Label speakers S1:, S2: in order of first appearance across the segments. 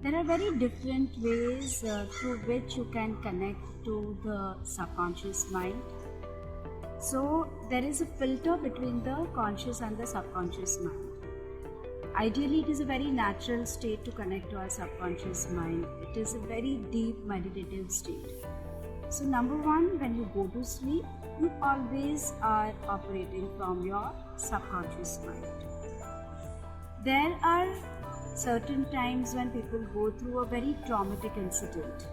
S1: There are very different ways through which you can connect to the subconscious mind. So, there is a filter between the conscious and the subconscious mind. Ideally, it is a very natural state to connect to our subconscious mind. It is a very deep meditative state. So, number one, when you go to sleep, you always are operating from your subconscious mind. There are certain times when people go through a very traumatic incident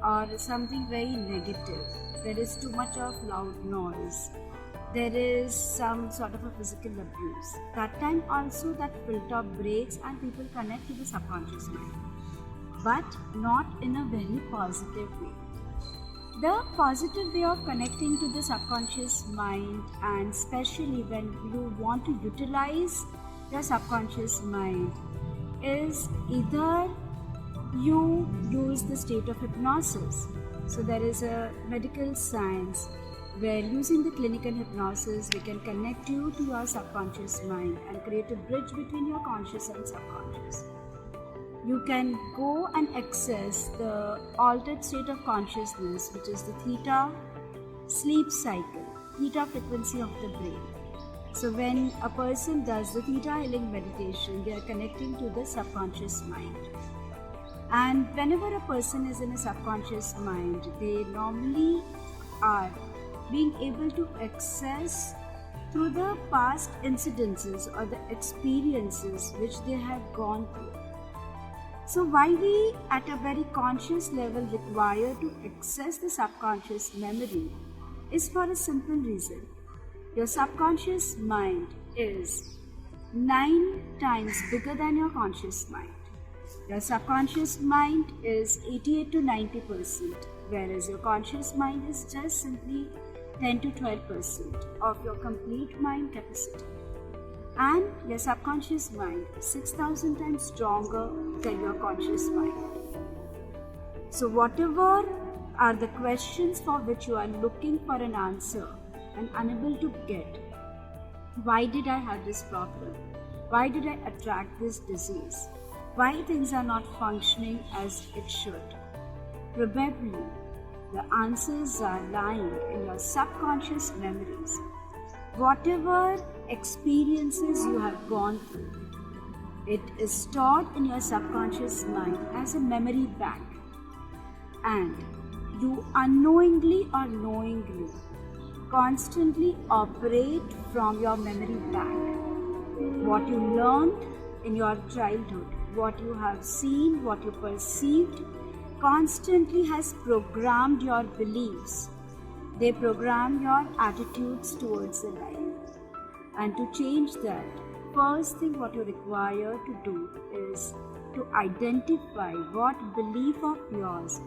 S1: or something very negative. There is too much of loud noise. There is some sort of a physical abuse. That time also that filter breaks and people connect to the subconscious mind, but not in a very positive way. The positive way of connecting to the subconscious mind, and especially when you want to utilize the subconscious mind, is either you use the state of hypnosis. So there is a medical science where using the clinical hypnosis we can connect you to your subconscious mind and create a bridge between your conscious and subconscious. You can go and access the altered state of consciousness, which is the theta sleep cycle, theta frequency of the brain. So when a person does the theta healing meditation, they are connecting to the subconscious mind. And whenever a person is in a subconscious mind, they normally are being able to access through the past incidences or the experiences which they have gone through. So why we at a very conscious level require to access the subconscious memory is for a simple reason. Your subconscious mind is 9 times bigger than your conscious mind. Your subconscious mind is 88 to 90%, whereas your conscious mind is just simply 10 to 12% of your complete mind capacity. And your subconscious mind is 6,000 times stronger than your conscious mind. So whatever are the questions for which you are looking for an answer and unable to get, why did I have this problem? Why did I attract this disease? Why things are not functioning as it should? Probably the answers are lying in your subconscious memories. Whatever experiences you have gone through, it is stored in your subconscious mind as a memory bank, and you unknowingly or knowingly constantly operate from your memory bank. What you learned in your childhood, what you have seen, what you perceived, constantly has programmed your beliefs. They program your attitudes towards the life. And to change that, first thing what you require to do is to identify what belief of yours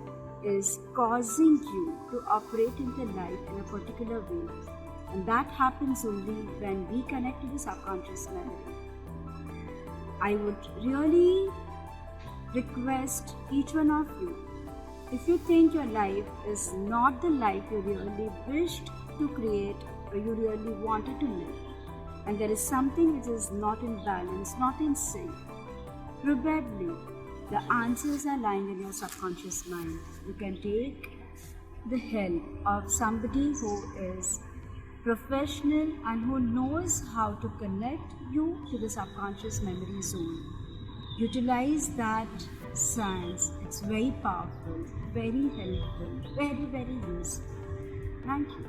S1: is causing you to operate in the life in a particular way. And that happens only when we connect to the subconscious memory. I would really request each one of you, if you think your life is not the life you really wished to create or you really wanted to live, and there is something which is not in balance, not in sync, probably the answers are lying in your subconscious mind. You can take the help of somebody who is professional and who knows how to connect you to the subconscious memory zone. Utilize that science. It's very powerful, very helpful, very, very useful. Thank you.